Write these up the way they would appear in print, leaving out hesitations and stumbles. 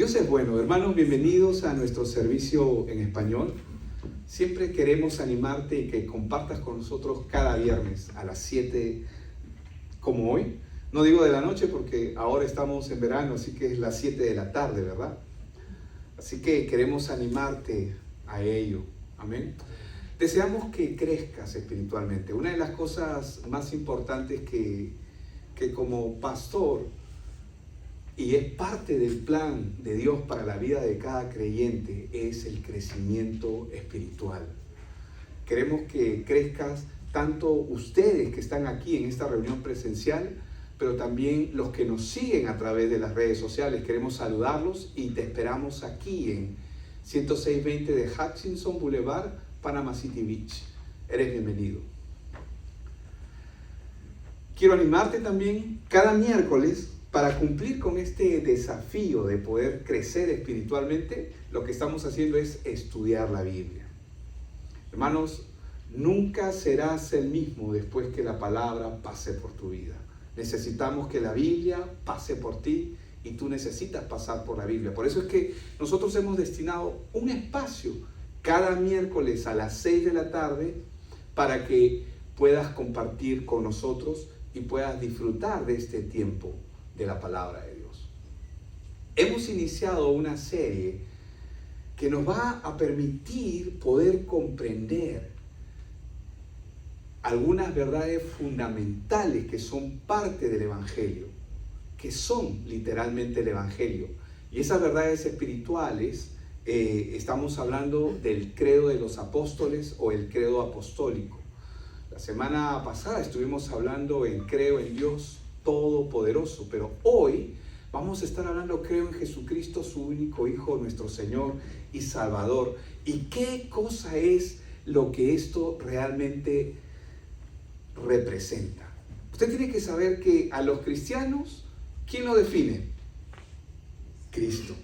Dios es bueno, hermanos, bienvenidos a nuestro servicio en español. Siempre queremos animarte y que compartas con nosotros cada viernes a las 7 como hoy. No digo de la noche porque ahora estamos en verano, así que es las 7 de la tarde, ¿verdad? Así que queremos animarte a ello. Amén. Deseamos que crezcas espiritualmente. Una de las cosas más importantes que como pastor, y es parte del plan de Dios para la vida de cada creyente, es el crecimiento espiritual. Queremos que crezcas tanto ustedes que están aquí en esta reunión presencial, pero también los que nos siguen a través de las redes sociales. Queremos saludarlos y te esperamos aquí en 10620 de Hutchinson Boulevard, Panama City Beach. Eres bienvenido. Quiero animarte también cada miércoles para cumplir con este desafío de poder crecer espiritualmente. Lo que estamos haciendo es estudiar la Biblia. Hermanos, nunca serás el mismo después que la palabra pase por tu vida. Necesitamos que la Biblia pase por ti y tú necesitas pasar por la Biblia. Por eso es que nosotros hemos destinado un espacio cada miércoles a las 6 de la tarde para que puedas compartir con nosotros y puedas disfrutar de este tiempo de la palabra de Dios. Hemos iniciado una serie que nos va a permitir poder comprender algunas verdades fundamentales que son parte del Evangelio, que son literalmente el Evangelio. Y esas verdades espirituales, estamos hablando del credo de los apóstoles o el credo apostólico. La semana pasada estuvimos hablando en creo en Dios Todopoderoso, pero hoy vamos a estar hablando, creo en Jesucristo, su único Hijo, nuestro Señor y Salvador. ¿Y qué cosa es lo que esto realmente representa? Usted tiene que saber que a los cristianos, ¿quién lo define? Cristo.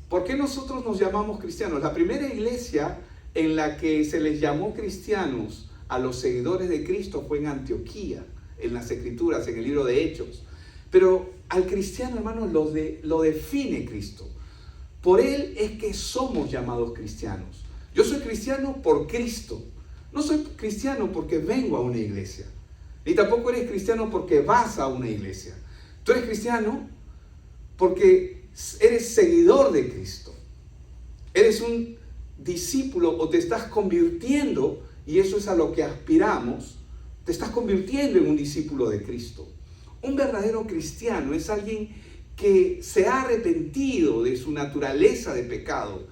¿Por qué nosotros nos llamamos cristianos? La primera iglesia en la que se les llamó cristianos a los seguidores de Cristo fue en Antioquía, en las Escrituras, en el libro de Hechos. Pero al cristiano, hermanos, lo define Cristo. Por Él es que somos llamados cristianos. Yo soy cristiano por Cristo. No soy cristiano porque vengo a una iglesia. Ni tampoco eres cristiano porque vas a una iglesia. Tú eres cristiano porque eres seguidor de Cristo. Eres un discípulo o te estás convirtiendo, y eso es a lo que aspiramos. Te estás convirtiendo en un discípulo de Cristo. Un verdadero cristiano es alguien que se ha arrepentido de su naturaleza de pecado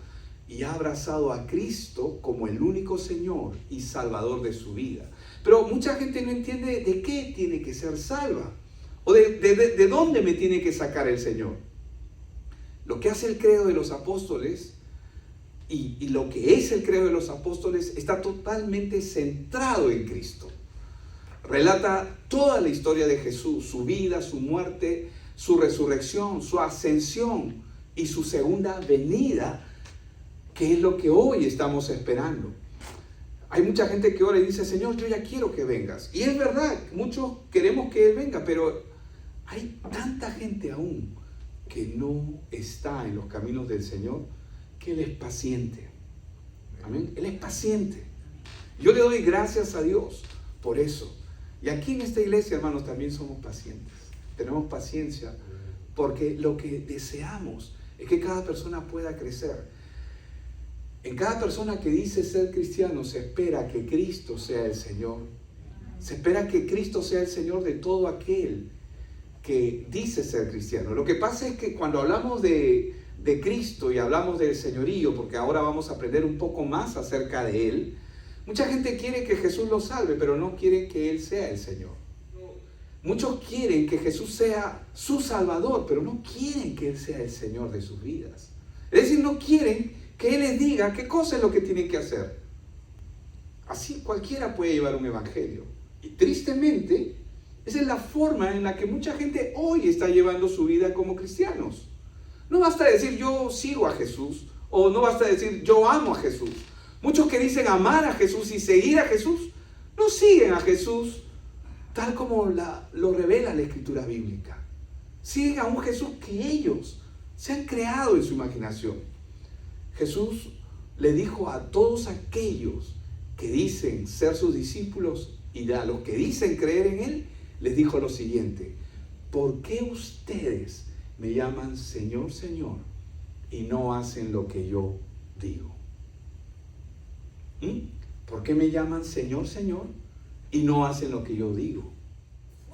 y ha abrazado a Cristo como el único Señor y Salvador de su vida. Pero mucha gente no entiende de qué tiene que ser salva o de dónde me tiene que sacar el Señor. Lo que hace el credo de los apóstoles y lo que es el credo de los apóstoles está totalmente centrado en Cristo. Relata toda la historia de Jesús, su vida, su muerte, su resurrección, su ascensión y su segunda venida, que es lo que hoy estamos esperando. Hay mucha gente que ora y dice: Señor, yo ya quiero que vengas. Y es verdad, muchos queremos que Él venga, pero hay tanta gente aún que no está en los caminos del Señor, que Él es paciente. Amén. Él es paciente. Yo le doy gracias a Dios por eso. Y aquí en esta iglesia, hermanos, también somos pacientes. Tenemos paciencia porque lo que deseamos es que cada persona pueda crecer. En cada persona que dice ser cristiano se espera que Cristo sea el Señor. Se espera que Cristo sea el Señor de todo aquel que dice ser cristiano. Lo que pasa es que cuando hablamos de Cristo y hablamos del señorío, porque ahora vamos a aprender un poco más acerca de Él, mucha gente quiere que Jesús los salve, pero no quiere que Él sea el Señor. Muchos quieren que Jesús sea su Salvador, pero no quieren que Él sea el Señor de sus vidas. Es decir, no quieren que Él les diga qué cosa es lo que tienen que hacer. Así cualquiera puede llevar un evangelio. Y tristemente, esa es la forma en la que mucha gente hoy está llevando su vida como cristianos. No basta decir yo sigo a Jesús, o no basta decir yo amo a Jesús. Muchos que dicen amar a Jesús y seguir a Jesús, no siguen a Jesús tal como lo revela la Escritura bíblica. Siguen a un Jesús que ellos se han creado en su imaginación. Jesús le dijo a todos aquellos que dicen ser sus discípulos y a los que dicen creer en Él, les dijo lo siguiente: ¿por qué ustedes me llaman Señor, Señor y no hacen lo que yo digo? ¿Por qué me llaman Señor, Señor y no hacen lo que yo digo?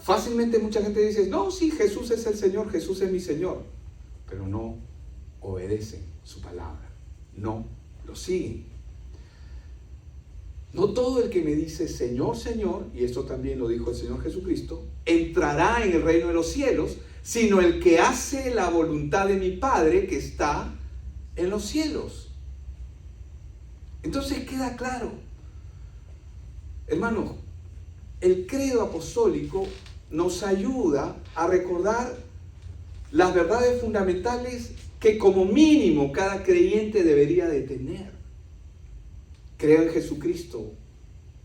Fácilmente mucha gente dice, no, sí, Jesús es el Señor, Jesús es mi Señor, pero no obedecen su palabra, no lo siguen. No todo el que me dice Señor, Señor, y esto también lo dijo el Señor Jesucristo, entrará en el reino de los cielos, sino el que hace la voluntad de mi Padre que está en los cielos. Entonces queda claro, hermanos, el credo apostólico nos ayuda a recordar las verdades fundamentales que como mínimo cada creyente debería de tener. Creo en Jesucristo,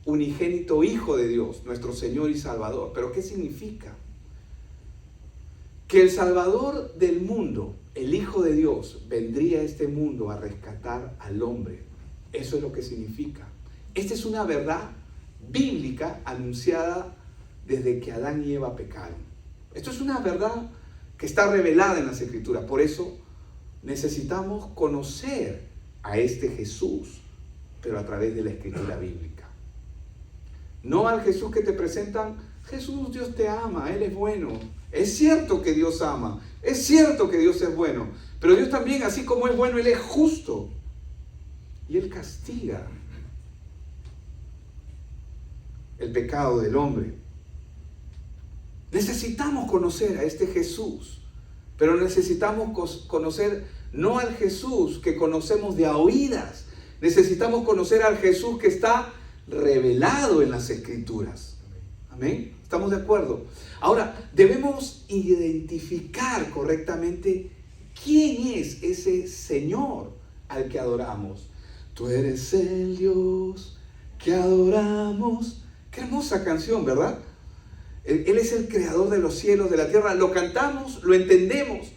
unigénito Hijo de Dios, nuestro Señor y Salvador. ¿Pero qué significa? Que el Salvador del mundo, el Hijo de Dios, vendría a este mundo a rescatar al hombre. Eso es lo que significa. Esta es una verdad bíblica anunciada desde que Adán y Eva pecaron. Esto es una verdad que está revelada en las Escrituras. Por eso necesitamos conocer a este Jesús, pero a través de la Escritura bíblica. No al Jesús que te presentan, Jesús, Dios te ama, Él es bueno. Es cierto que Dios ama, es cierto que Dios es bueno, pero Dios también, así como es bueno, Él es justo. Y Él castiga el pecado del hombre. Necesitamos conocer a este Jesús, pero necesitamos conocer no al Jesús que conocemos de a oídas. Necesitamos conocer al Jesús que está revelado en las Escrituras. Amén. ¿Estamos de acuerdo? Ahora, debemos identificar correctamente quién es ese Señor al que adoramos. Tú eres el Dios que adoramos. Qué hermosa canción, ¿verdad? Él es el creador de los cielos, de la tierra. Lo cantamos, lo entendemos.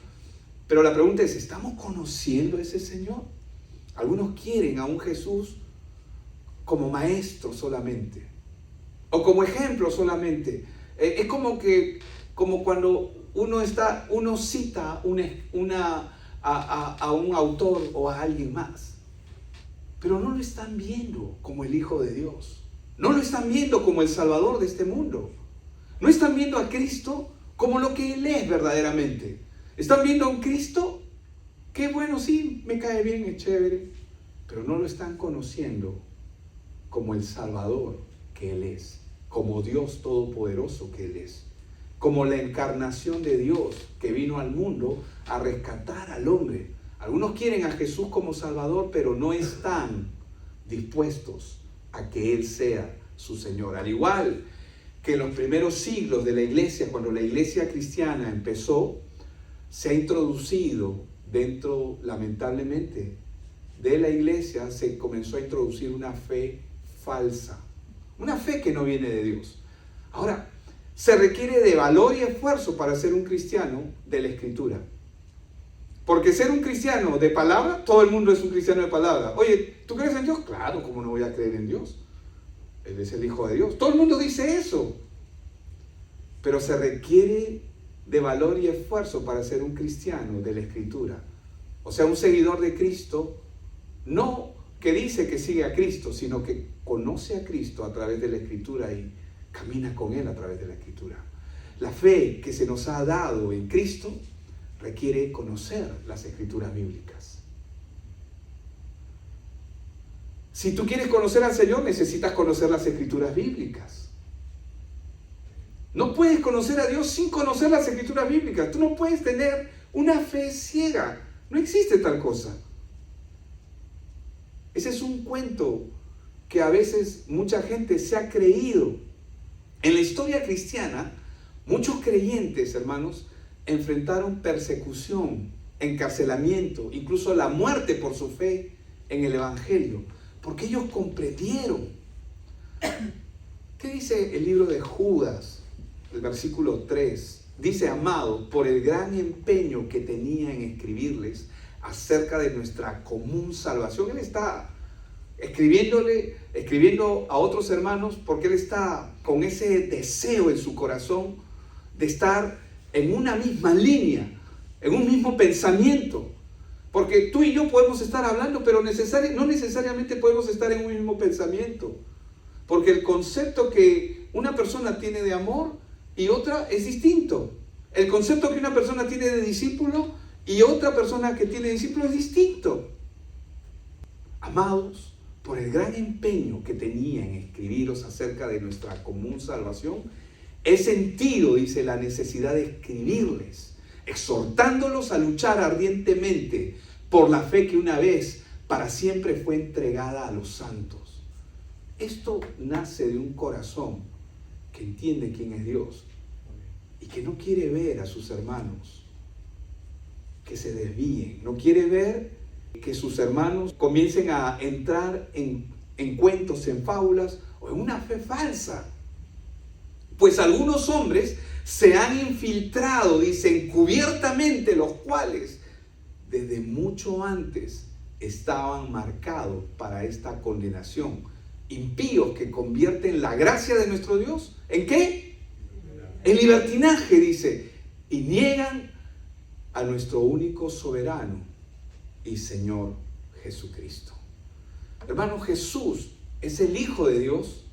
Pero la pregunta es, ¿estamos conociendo a ese Señor? Algunos quieren a un Jesús como maestro solamente, o como ejemplo solamente. Es como cuando uno cita a un autor o a alguien más, pero no lo están viendo como el Hijo de Dios. No lo están viendo como el Salvador de este mundo. No están viendo a Cristo como lo que Él es verdaderamente. Están viendo a un Cristo que, bueno, sí, me cae bien, es chévere, pero no lo están conociendo como el Salvador que Él es, como Dios todopoderoso que Él es, como la encarnación de Dios que vino al mundo a rescatar al hombre. Algunos quieren a Jesús como Salvador, pero no están dispuestos a que Él sea su Señor. Al igual que en los primeros siglos de la iglesia, cuando la iglesia cristiana empezó, se ha introducido dentro, lamentablemente, de la iglesia, se comenzó a introducir una fe falsa, una fe que no viene de Dios. Ahora, se requiere de valor y esfuerzo para ser un cristiano de la Escritura. Porque ser un cristiano de palabra, todo el mundo es un cristiano de palabra. Oye, ¿tú crees en Dios? Claro, ¿cómo no voy a creer en Dios? Él es el Hijo de Dios. Todo el mundo dice eso. Pero se requiere de valor y esfuerzo para ser un cristiano de la Escritura. O sea, un seguidor de Cristo, no que dice que sigue a Cristo, sino que conoce a Cristo a través de la Escritura y camina con Él a través de la Escritura. La fe que se nos ha dado en Cristo requiere conocer las Escrituras bíblicas. Si tú quieres conocer al Señor, necesitas conocer las Escrituras bíblicas. No puedes conocer a Dios sin conocer las Escrituras bíblicas. Tú no puedes tener una fe ciega. No existe tal cosa. Ese es un cuento que a veces mucha gente se ha creído. En la historia cristiana, muchos creyentes, hermanos, enfrentaron persecución, encarcelamiento, incluso la muerte por su fe en el Evangelio, porque ellos comprendieron. ¿Qué dice el libro de Judas, el versículo 3? dice, amados, por el gran empeño que tenía en escribirles acerca de nuestra común salvación. Él está escribiendo a otros hermanos porque él está con ese deseo en su corazón de estar en una misma línea, en un mismo pensamiento. Porque tú y yo podemos estar hablando, pero no necesariamente podemos estar en un mismo pensamiento. Porque el concepto que una persona tiene de amor y otra es distinto. El concepto que una persona tiene de discípulo y otra persona que tiene de discípulo es distinto. Amados, por el gran empeño que tenía en escribiros acerca de nuestra común salvación, he sentido, dice, la necesidad de escribirles, exhortándolos a luchar ardientemente por la fe que una vez para siempre fue entregada a los santos. Esto nace de un corazón que entiende quién es Dios y que no quiere ver a sus hermanos que se desvíen, no quiere ver que sus hermanos comiencen a entrar en cuentos, en fábulas o en una fe falsa. Pues algunos hombres se han infiltrado, dice, encubiertamente, los cuales desde mucho antes estaban marcados para esta condenación. Impíos que convierten la gracia de nuestro Dios, ¿en qué? En libertinaje, dice, y niegan a nuestro único soberano y Señor Jesucristo. Hermano, Jesús es el Hijo de Dios.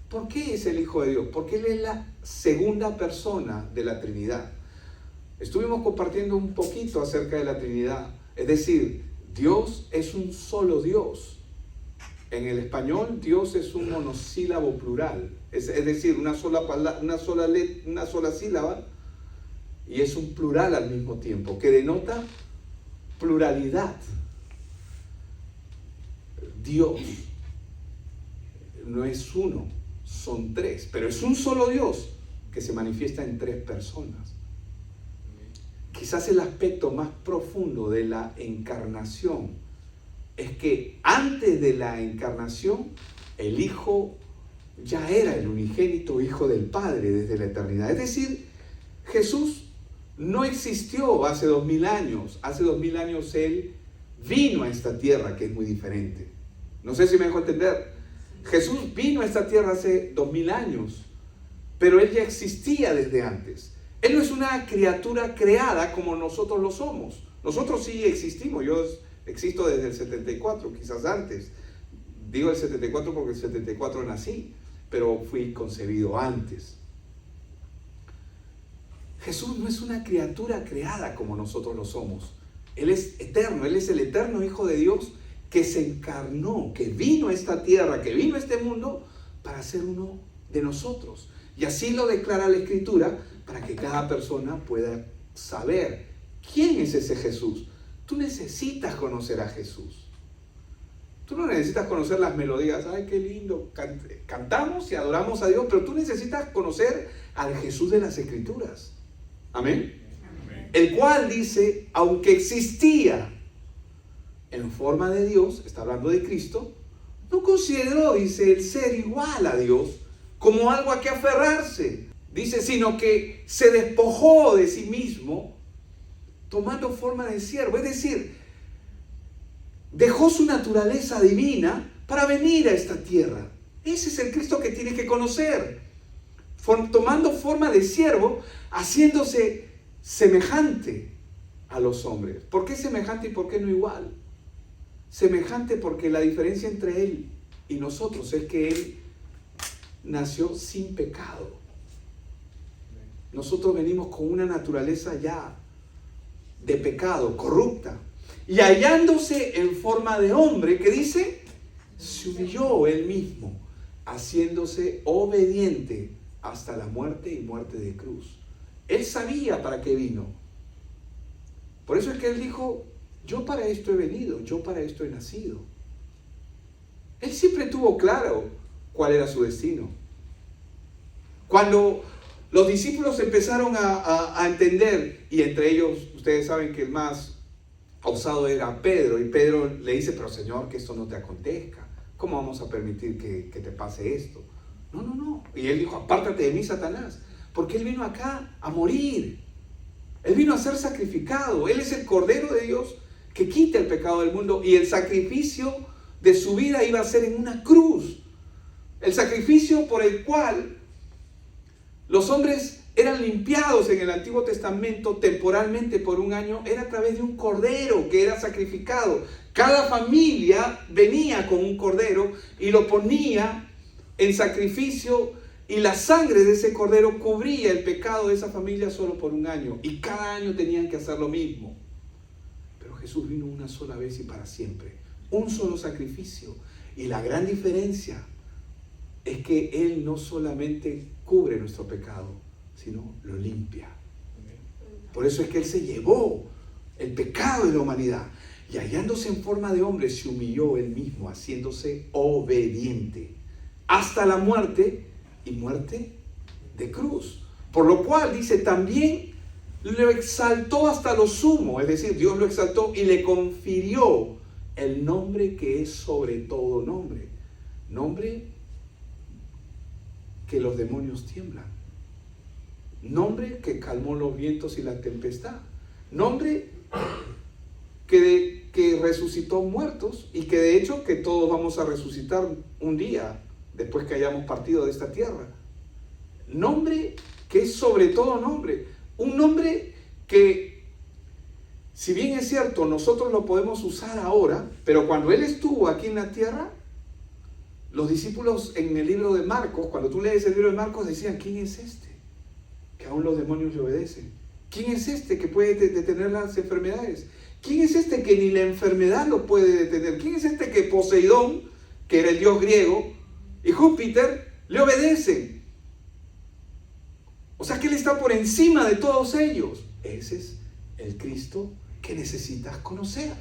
¿Por qué es el Hijo de Dios? Porque Él es la segunda persona de la Trinidad. Estuvimos compartiendo un poquito acerca de la Trinidad. Es decir, Dios es un solo Dios. En el español, Dios es un monosílabo plural. Es decir, una sola sílaba, y es un plural al mismo tiempo, que denota pluralidad. Dios no es uno, son tres, pero es un solo Dios que se manifiesta en tres personas. Quizás el aspecto más profundo de la encarnación es que antes de la encarnación el Hijo ya era el unigénito Hijo del Padre desde la eternidad. Es decir, Jesús no existió hace 2000 años. Hace 2000 años Él vino a esta tierra, que es muy diferente. No sé si me dejo entender. Jesús vino a esta tierra hace 2000 años, pero Él ya existía desde antes. Él no es una criatura creada como nosotros lo somos. Nosotros sí existimos. Yo existo desde el 74, quizás antes. Digo el 74 porque el 74 nací, pero fui concebido antes. Jesús no es una criatura creada como nosotros lo somos. Él es eterno, Él es el eterno Hijo de Dios que se encarnó, que vino a esta tierra, que vino a este mundo para ser uno de nosotros. Y así lo declara la Escritura para que cada persona pueda saber quién es ese Jesús. Tú necesitas conocer a Jesús. Tú no necesitas conocer las melodías. Ay, qué lindo, cantamos y adoramos a Dios, pero tú necesitas conocer al Jesús de las Escrituras. Amén. Amén. El cual dice, aunque existía en forma de Dios, está hablando de Cristo, no consideró, dice, el ser igual a Dios como algo a que aferrarse. Dice, sino que se despojó de sí mismo, tomando forma de siervo. Es decir, dejó su naturaleza divina para venir a esta tierra. Ese es el Cristo que tienes que conocer. Tomando forma de siervo, haciéndose semejante a los hombres. ¿Por qué semejante y por qué no igual? Semejante porque la diferencia entre Él y nosotros es que Él nació sin pecado. Nosotros venimos con una naturaleza ya de pecado, corrupta. Y hallándose en forma de hombre, ¿qué dice? Se humilló Él mismo, haciéndose obediente hasta la muerte y muerte de cruz. Él sabía para qué vino. Por eso es que Él dijo, yo para esto he venido, yo para esto he nacido. Él siempre tuvo claro cuál era su destino. Cuando los discípulos empezaron a entender, y entre ellos, ustedes saben que el más osado era Pedro, y Pedro le dice, pero Señor, que esto no te acontezca. ¿Cómo vamos a permitir que te pase esto? No. Y Él dijo, apártate de mí, Satanás. Porque Él vino acá a morir. Él vino a ser sacrificado. Él es el Cordero de Dios que quita el pecado del mundo. Y el sacrificio de su vida iba a ser en una cruz. El sacrificio por el cual los hombres eran limpiados en el Antiguo Testamento temporalmente por un año era a través de un cordero que era sacrificado. Cada familia venía con un cordero y lo ponía en sacrificio, y la sangre de ese cordero cubría el pecado de esa familia solo por un año, y cada año tenían que hacer lo mismo. Pero Jesús vino una sola vez y para siempre, un solo sacrificio. Y la gran diferencia es que Él no solamente cubre nuestro pecado, sino lo limpia. Por eso es que Él se llevó el pecado de la humanidad, y hallándose en forma de hombre se humilló Él mismo, haciéndose obediente hasta la muerte, y muerte de cruz. Por lo cual dice, también lo exaltó hasta lo sumo, es decir, Dios lo exaltó y le confirió el nombre que es sobre todo nombre. Nombre que los demonios tiemblan. Nombre que calmó los vientos y la tempestad. Nombre que resucitó muertos, y que de hecho que todos vamos a resucitar un día después que hayamos partido de esta tierra. Nombre que es sobre todo nombre. Un nombre que, si bien es cierto, nosotros lo podemos usar ahora, pero cuando Él estuvo aquí en la tierra, los discípulos en el libro de Marcos, cuando tú lees el libro de Marcos, decían, ¿quién es este? Que aún los demonios le obedecen. ¿Quién es este que puede detener las enfermedades? ¿Quién es este que ni la enfermedad lo puede detener? ¿Quién es este que Poseidón, que era el dios griego, y Júpiter le obedecen? O sea que Él está por encima de todos ellos. Ese es el Cristo que necesitas conocer.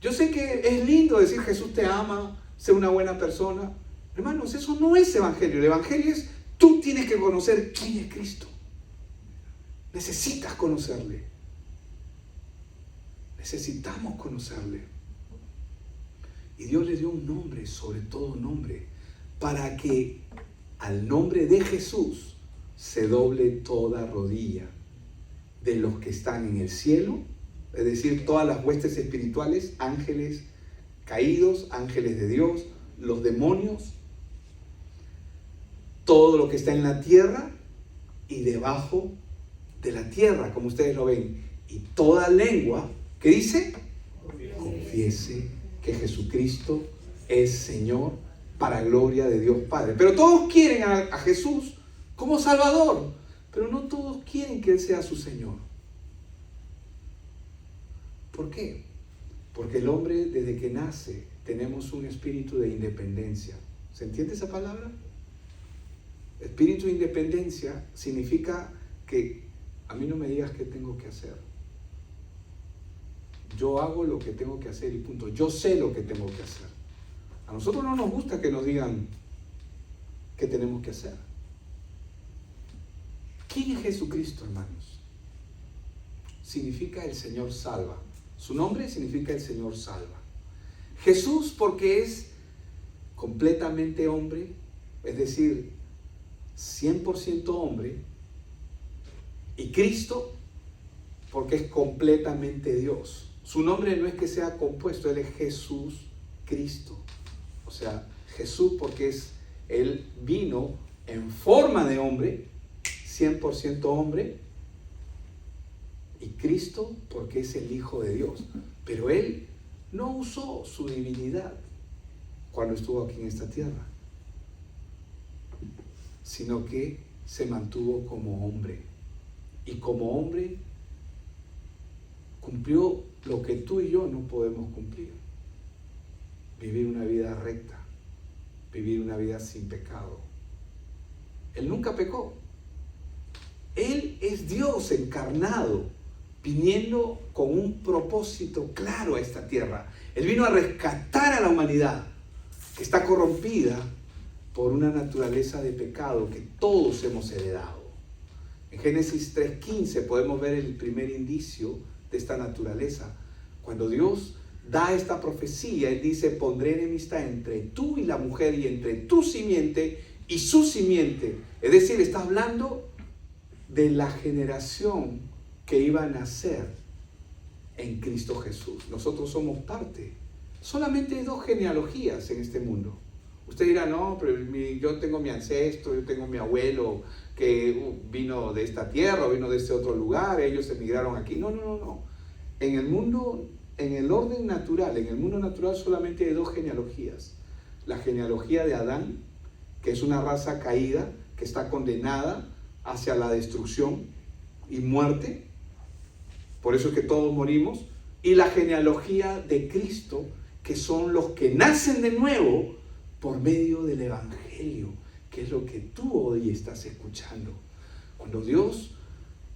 Yo sé que es lindo decir Jesús te ama, sé una buena persona. Hermanos, eso no es evangelio. El evangelio es, tú tienes que conocer quién es Cristo. Necesitas conocerle. Necesitamos conocerle. Y Dios le dio un nombre, sobre todo nombre, para que al nombre de Jesús se doble toda rodilla de los que están en el cielo, es decir, todas las huestes espirituales, ángeles caídos, ángeles de Dios, los demonios, todo lo que está en la tierra y debajo de la tierra, como ustedes lo ven, y toda lengua, ¿qué dice? Confiese que Jesucristo es Señor, para gloria de Dios Padre. Pero todos quieren a Jesús como Salvador, pero no todos quieren que Él sea su Señor. ¿Por qué? Porque el hombre, desde que nace, tenemos un espíritu de independencia. ¿Se entiende esa palabra? Espíritu de independencia significa que a mí no me digas qué tengo que hacer. Yo hago lo que tengo que hacer y punto. Yo sé lo que tengo que hacer. A nosotros no nos gusta que nos digan qué tenemos que hacer. ¿Quién es Jesucristo, hermanos? Significa el Señor salva. Su nombre significa el Señor salva. Jesús, porque es completamente hombre, es decir, 100% hombre, y Cristo, porque es completamente Dios. Su nombre no es que sea compuesto, Él es Jesús Cristo. O sea, Jesús porque Él vino en forma de hombre, 100% hombre, y Cristo porque es el Hijo de Dios. Pero Él no usó su divinidad cuando estuvo aquí en esta tierra, sino que se mantuvo como hombre. Y como hombre cumplió lo que tú y yo no podemos cumplir. Vivir una vida recta, vivir una vida sin pecado. Él nunca pecó. Él es Dios encarnado, viniendo con un propósito claro a esta tierra. Él vino a rescatar a la humanidad que está corrompida por una naturaleza de pecado que todos hemos heredado. En Génesis 3:15 podemos ver el primer indicio de esta naturaleza. Cuando Dios da esta profecía, Él dice, pondré enemistad entre tú y la mujer y entre tu simiente y su simiente. Es decir, está hablando de la generación que iba a nacer en Cristo Jesús. Nosotros somos parte. Solamente hay 2 genealogías en este mundo. Usted dirá, no, pero yo tengo mi ancestro, yo tengo mi abuelo que vino de esta tierra o vino de este otro lugar, ellos emigraron aquí. No. En el mundo, en el orden natural, en el mundo natural solamente hay 2 genealogías. La genealogía de Adán, que es una raza caída, que está condenada hacia la destrucción y muerte. Por eso es que todos morimos. Y la genealogía de Cristo, que son los que nacen de nuevo por medio del Evangelio, que es lo que tú hoy estás escuchando. Cuando Dios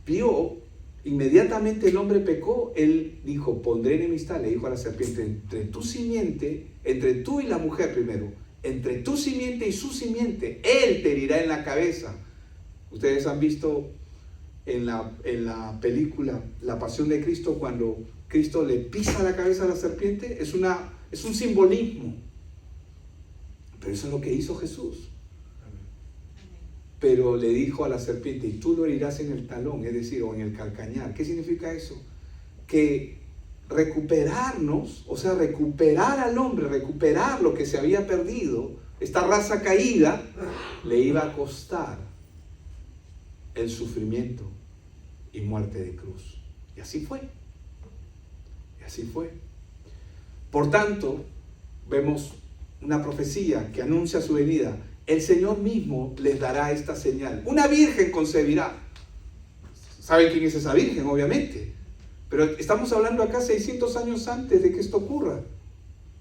vio, inmediatamente el hombre pecó, Él dijo, pondré enemistad, le dijo a la serpiente, entre tu simiente, entre tú y la mujer primero, entre tu simiente y su simiente, Él te herirá en la cabeza. Ustedes han visto en la película La Pasión de Cristo, cuando Cristo le pisa la cabeza a la serpiente, es un simbolismo. Pero eso es lo que hizo Jesús. Pero le dijo a la serpiente, y tú lo herirás en el talón, es decir, o en el calcañar. ¿Qué significa eso? Que recuperarnos, o sea, recuperar al hombre, recuperar lo que se había perdido, esta raza caída, le iba a costar el sufrimiento y muerte de cruz. Y así fue. Y así fue. Por tanto, vemos una profecía que anuncia su venida. El Señor mismo les dará esta señal. Una virgen concebirá. ¿Saben quién es esa virgen? Obviamente. Pero estamos hablando acá 600 años antes de que esto ocurra.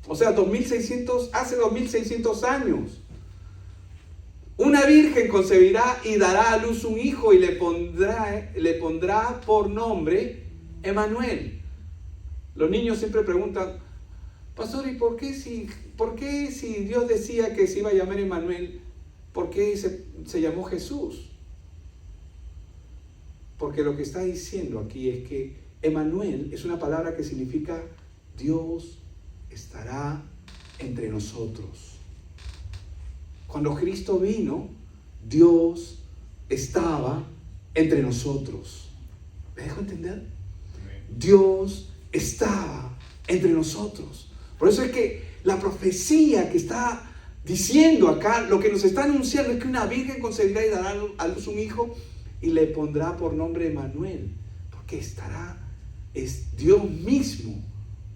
O sea, hace 2600 años. Una virgen concebirá y dará a luz un hijo y le pondrá por nombre Emmanuel. Los niños siempre preguntan, pastor, ¿y por qué si Dios decía que se iba a llamar Emmanuel, por qué se llamó Jesús? Porque lo que está diciendo aquí es que Emmanuel es una palabra que significa Dios estará entre nosotros. Cuando Cristo vino, Dios estaba entre nosotros. ¿Me dejo entender? Dios estaba entre nosotros. Por eso es que la profecía que está diciendo acá, lo que nos está anunciando es que una virgen concebirá y dará a luz un hijo y le pondrá por nombre Emmanuel, porque es Dios mismo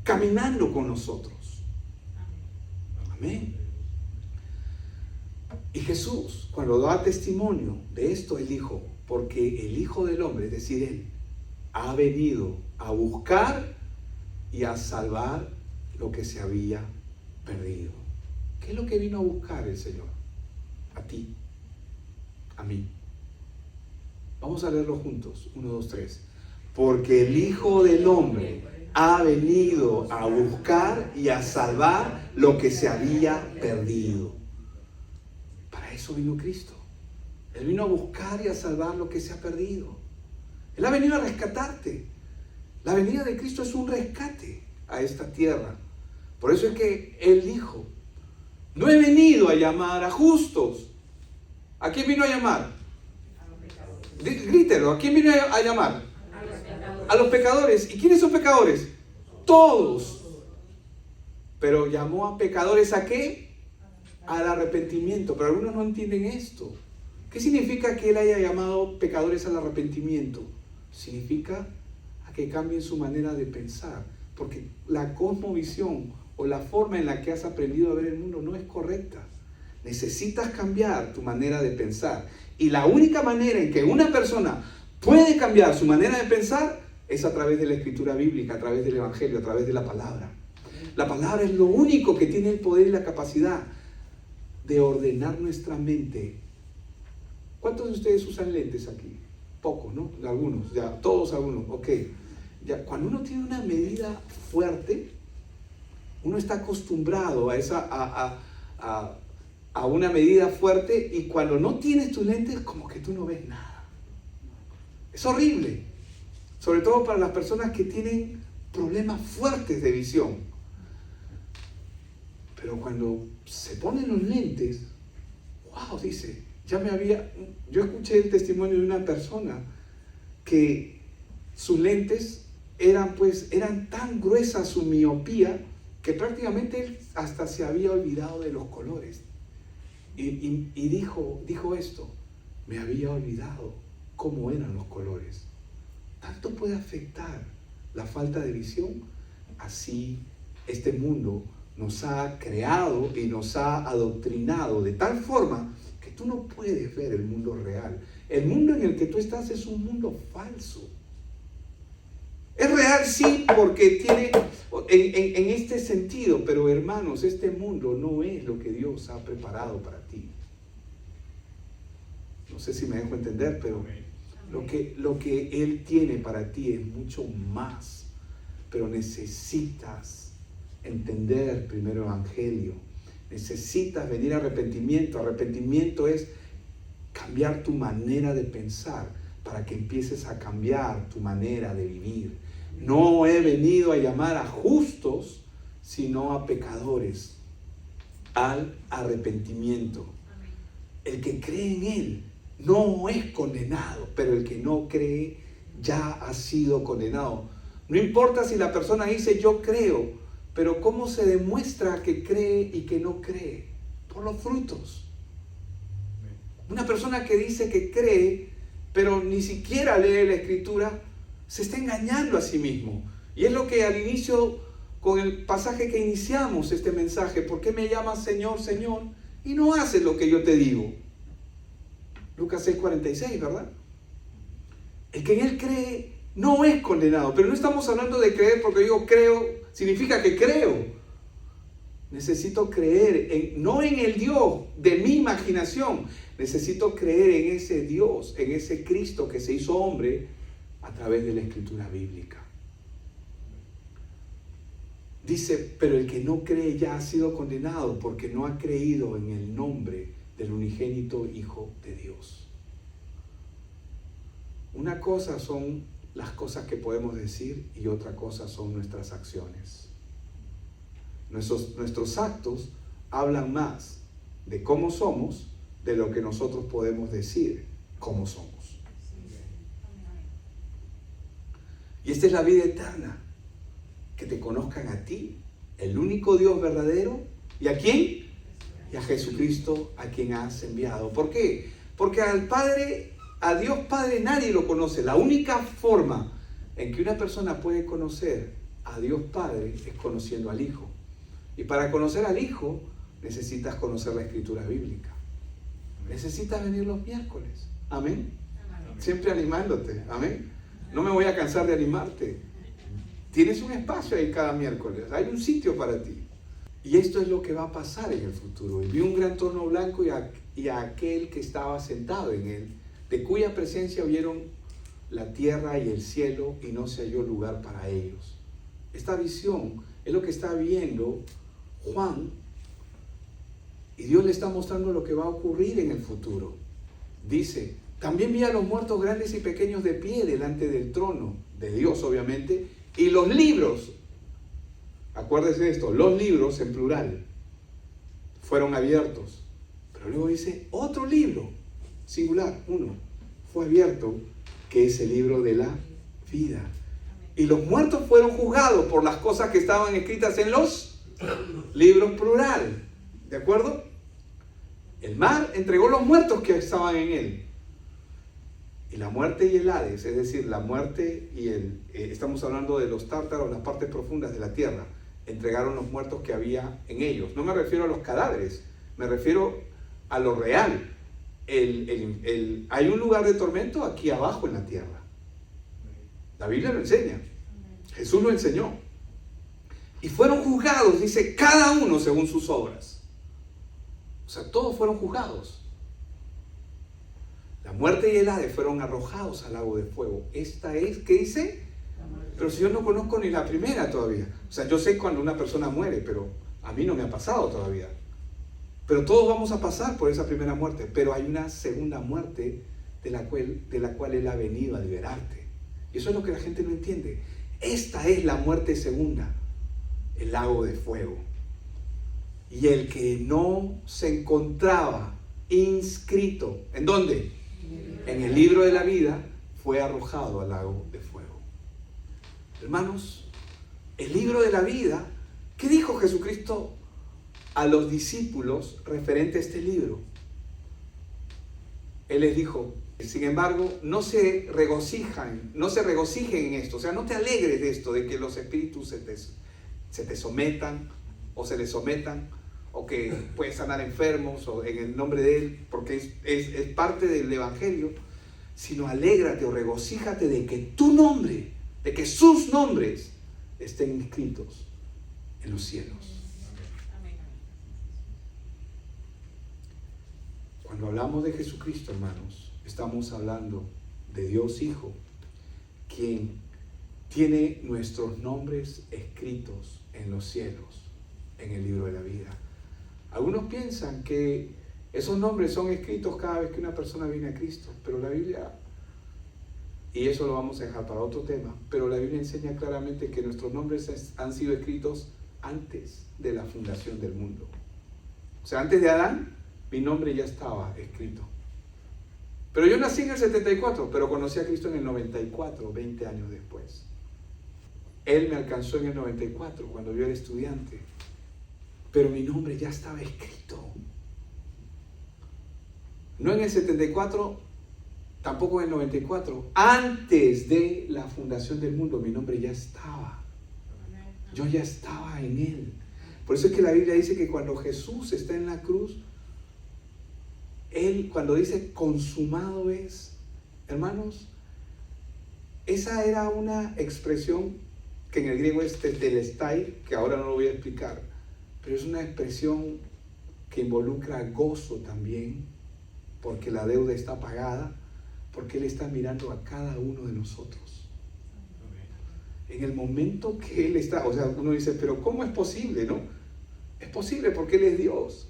caminando con nosotros. Amén. Y Jesús, cuando da testimonio de esto, Él dijo, porque el Hijo del Hombre, es decir, Él, ha venido a buscar y a salvar lo que se había perdido. ¿Qué es lo que vino a buscar el Señor? A ti, a mí. Vamos a leerlo juntos. 1, 2, 3. Porque el Hijo del Hombre ha venido a buscar y a salvar lo que se había perdido. Para eso vino Cristo. Él vino a buscar y a salvar lo que se ha perdido. Él ha venido a rescatarte. La venida de Cristo es un rescate a esta tierra. Por eso es que Él dijo, no he venido a llamar a justos. ¿A quién vino a llamar? Grítelo, ¿a quién vino a llamar? A los pecadores. ¿Y quiénes son pecadores? Todos. Pero llamó a pecadores ¿a qué? Al arrepentimiento. Pero algunos no entienden esto. ¿Qué significa que Él haya llamado pecadores al arrepentimiento? Significa a que cambien su manera de pensar. Porque la cosmovisión o la forma en la que has aprendido a ver el mundo no es correcta. Necesitas cambiar tu manera de pensar. Y la única manera en que una persona puede cambiar su manera de pensar es a través de la escritura bíblica, a través del evangelio, a través de la palabra. La palabra es lo único que tiene el poder y la capacidad de ordenar nuestra mente. ¿Cuántos de ustedes usan lentes aquí? Pocos, ¿no? Algunos, ya, todos algunos, ok. Ya, cuando uno tiene una medida fuerte, uno está acostumbrado a una medida fuerte, y cuando no tienes tus lentes, como que tú no ves nada. Es horrible, sobre todo para las personas que tienen problemas fuertes de visión. Pero cuando se ponen los lentes, wow, dice, yo escuché el testimonio de una persona que sus lentes eran tan gruesa su miopía que prácticamente él hasta se había olvidado de los colores. Y dijo esto, me había olvidado cómo eran los colores. Tanto puede afectar la falta de visión. Así este mundo nos ha creado y nos ha adoctrinado de tal forma que tú no puedes ver el mundo real. El mundo en el que tú estás es un mundo falso. Es real, sí, porque tiene en este sentido, pero hermanos, este mundo no es lo que Dios ha preparado para ti. No sé si me dejo entender, pero lo que Él tiene para ti es mucho más. Pero necesitas entender primero el Evangelio. Necesitas venir a arrepentimiento. Arrepentimiento es cambiar tu manera de pensar para que empieces a cambiar tu manera de vivir. No he venido a llamar a justos, sino a pecadores, al arrepentimiento. El que cree en Él no es condenado, pero el que no cree ya ha sido condenado. No importa si la persona dice yo creo, pero ¿cómo se demuestra que cree y que no cree? Por los frutos. Una persona que dice que cree, pero ni siquiera lee la Escritura, se está engañando a sí mismo. Y es lo que al inicio, con el pasaje que iniciamos este mensaje, ¿por qué me llamas Señor, Señor? Y no haces lo que yo te digo. Lucas 6:46, ¿verdad? El que en Él cree no es condenado. Pero no estamos hablando de creer porque digo creo, significa que creo. Necesito creer, no en el Dios de mi imaginación. Necesito creer en ese Dios, en ese Cristo que se hizo hombre a través de la Escritura bíblica. Dice, pero el que no cree ya ha sido condenado porque no ha creído en el nombre del unigénito Hijo de Dios. Una cosa son las cosas que podemos decir y otra cosa son nuestras acciones. Nuestros actos hablan más de cómo somos de lo que nosotros podemos decir cómo somos. Y esta es la vida eterna, que te conozcan a ti, el único Dios verdadero, ¿y a quién? Y a Jesucristo, a quien has enviado. ¿Por qué? Porque al Padre, a Dios Padre nadie lo conoce. La única forma en que una persona puede conocer a Dios Padre es conociendo al Hijo. Y para conocer al Hijo necesitas conocer la Escritura bíblica. Necesitas venir los miércoles. Amén. Siempre animándote. Amén. No me voy a cansar de animarte. Tienes un espacio ahí cada miércoles. Hay un sitio para ti. Y esto es lo que va a pasar en el futuro. Y vi un gran trono blanco y a aquel que estaba sentado en él, de cuya presencia vieron la tierra y el cielo y no se halló lugar para ellos. Esta visión es lo que está viendo Juan. Y Dios le está mostrando lo que va a ocurrir en el futuro. Dice, también vi a los muertos grandes y pequeños de pie delante del trono de Dios, obviamente, y los libros, acuérdese de esto, los libros en plural, fueron abiertos. Pero luego dice, otro libro, singular, uno, fue abierto, que es el libro de la vida. Y los muertos fueron juzgados por las cosas que estaban escritas en los libros plural. ¿De acuerdo? El mar entregó los muertos que estaban en él. Y la muerte y el Hades, es decir, la muerte y estamos hablando de los tártaros, las partes profundas de la tierra, entregaron los muertos que había en ellos. No me refiero a los cadáveres, me refiero a lo real. Hay un lugar de tormento aquí abajo en la tierra. La Biblia lo enseña. Jesús lo enseñó. Y fueron juzgados, dice, cada uno según sus obras. O sea, todos fueron juzgados. La muerte y el Hades fueron arrojados al lago de fuego. Esta es, ¿qué dice? Pero si yo no conozco ni la primera todavía. O sea, yo sé cuando una persona muere, pero a mí no me ha pasado todavía. Pero todos vamos a pasar por esa primera muerte. Pero hay una segunda muerte de la cual Él ha venido a liberarte. Y eso es lo que la gente no entiende. Esta es la muerte segunda, el lago de fuego. Y el que no se encontraba inscrito. ¿En dónde? En el libro de la vida, fue arrojado al lago de fuego. Hermanos, el libro de la vida, ¿qué dijo Jesucristo a los discípulos referente a este libro? Él les dijo, sin embargo, no se regocijen en esto, o sea, no te alegres de esto, de que los espíritus se te sometan o se les sometan, o que puedes sanar enfermos o en el nombre de Él, porque es parte del Evangelio, sino alégrate o regocíjate de que tu nombre, de que sus nombres estén inscritos en los cielos. Cuando hablamos de Jesucristo, hermanos, estamos hablando de Dios Hijo, quien tiene nuestros nombres escritos en los cielos, en el libro de la vida. Algunos piensan que esos nombres son escritos cada vez que una persona viene a Cristo, pero la Biblia, y eso lo vamos a dejar para otro tema, pero la Biblia enseña claramente que nuestros nombres han sido escritos antes de la fundación del mundo. O sea, antes de Adán, mi nombre ya estaba escrito. Pero yo nací en el 74, pero conocí a Cristo en el 94, 20 años después. Él me alcanzó en el 94, cuando yo era estudiante. Pero mi nombre ya estaba escrito. No en el 74, tampoco en el 94. Antes de la fundación del mundo, mi nombre ya estaba. Yo ya estaba en Él. Por eso es que la Biblia dice que cuando Jesús está en la cruz, Él, cuando dice consumado es, hermanos, esa era una expresión que en el griego es tetelestai, que ahora no lo voy a explicar, pero es una expresión que involucra gozo también, porque la deuda está pagada, porque Él está mirando a cada uno de nosotros. En el momento que Él está, o sea, uno dice, pero ¿cómo es posible, no? Es posible porque Él es Dios.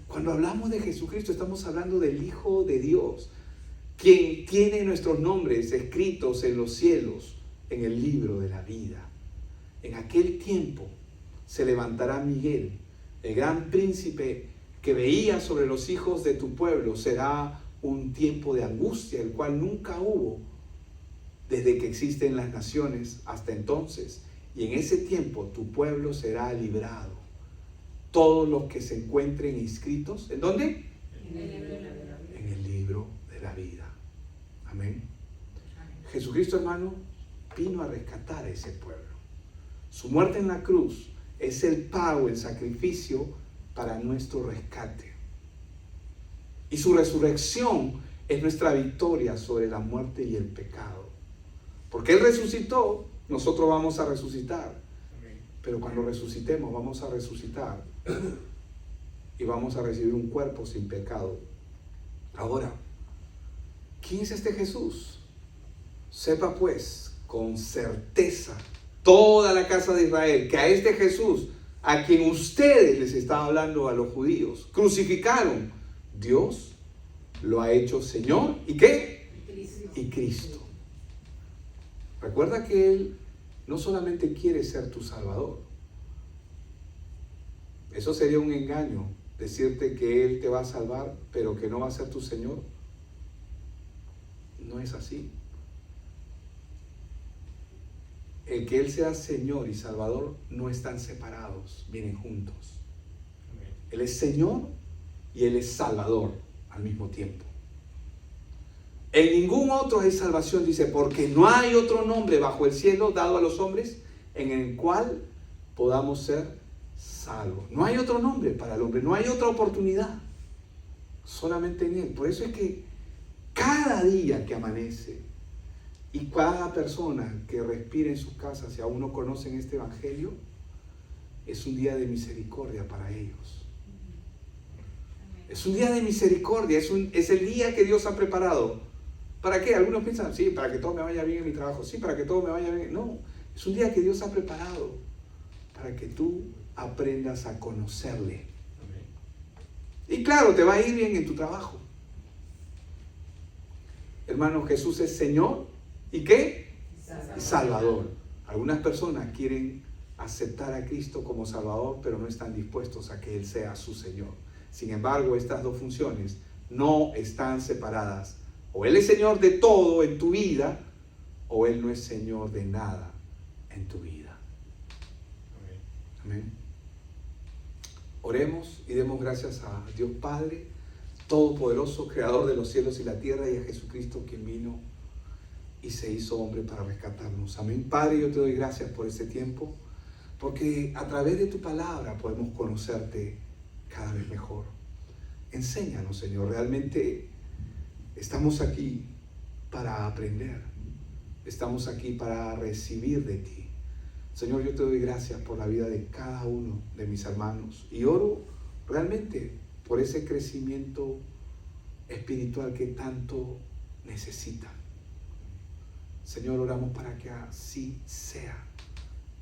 Cuando hablamos de Jesucristo, estamos hablando del Hijo de Dios, quien tiene nuestros nombres escritos en los cielos, en el libro de la vida. En aquel tiempo se levantará Miguel, el gran príncipe que veía sobre los hijos de tu pueblo. Será un tiempo de angustia, el cual nunca hubo desde que existen las naciones hasta entonces. Y en ese tiempo tu pueblo será librado. Todos los que se encuentren inscritos, ¿en dónde? En el libro de la vida. Amén. Jesucristo, hermano, vino a rescatar a ese pueblo. Su muerte en la cruz es el pago, el sacrificio para nuestro rescate. Y su resurrección es nuestra victoria sobre la muerte y el pecado. Porque Él resucitó, nosotros vamos a resucitar. Pero cuando resucitemos, vamos a resucitar y vamos a recibir un cuerpo sin pecado. Ahora, ¿quién es este Jesús? Sepa pues con certeza toda la casa de Israel que a este Jesús, a quien ustedes les estaban hablando a los judíos, crucificaron, Dios lo ha hecho Señor. ¿Y qué? Y Cristo. Recuerda que Él no solamente quiere ser tu Salvador. Eso sería un engaño, decirte que Él te va a salvar, pero que no va a ser tu Señor. No es así. El que Él sea Señor y Salvador no están separados, vienen juntos. Él es Señor y Él es Salvador al mismo tiempo. En ningún otro hay salvación, dice, porque no hay otro nombre bajo el cielo dado a los hombres en el cual podamos ser salvos. No hay otro nombre para el hombre, no hay otra oportunidad, solamente en Él. Por eso es que cada día que amanece y cada persona que respira en sus casas, si aún no conocen este evangelio, es un día de misericordia para ellos. Es un día de misericordia, es el día que Dios ha preparado. ¿Para qué? Algunos piensan, sí, para que todo me vaya bien en mi trabajo, sí, para que todo me vaya bien. No, es un día que Dios ha preparado para que tú aprendas a conocerle. Y claro, te va a ir bien en tu trabajo. Hermano, Jesús es Señor y ¿qué? Salvador. Algunas personas quieren aceptar a Cristo como Salvador, pero no están dispuestos a que Él sea su Señor. Sin embargo, estas dos funciones no están separadas. O Él es Señor de todo en tu vida, o Él no es Señor de nada en tu vida. Amén. Oremos y demos gracias a Dios Padre Todopoderoso, Creador de los cielos y la tierra, y a Jesucristo, quien vino y se hizo hombre para rescatarnos. Amén. Padre, yo te doy gracias por este tiempo, porque a través de tu palabra podemos conocerte cada vez mejor. Enséñanos, Señor. Realmente estamos aquí para aprender. Estamos aquí para recibir de ti. Señor, yo te doy gracias por la vida de cada uno de mis hermanos. Y oro realmente por ese crecimiento espiritual que tanto necesitan. Señor, oramos para que así sea.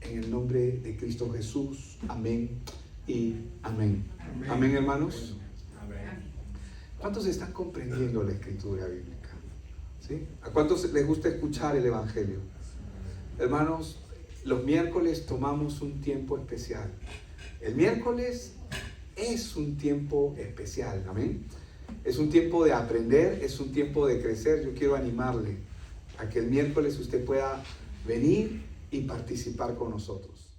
En el nombre de Cristo Jesús. Amén y amén. Amén, amén, hermanos. Amén. ¿Cuántos están comprendiendo la escritura bíblica? ¿Sí? ¿A cuántos les gusta escuchar el evangelio? Hermanos, los miércoles tomamos un tiempo especial. El miércoles es un tiempo especial. Amén. Es un tiempo de aprender, es un tiempo de crecer. Yo quiero animarle a que el miércoles usted pueda venir y participar con nosotros.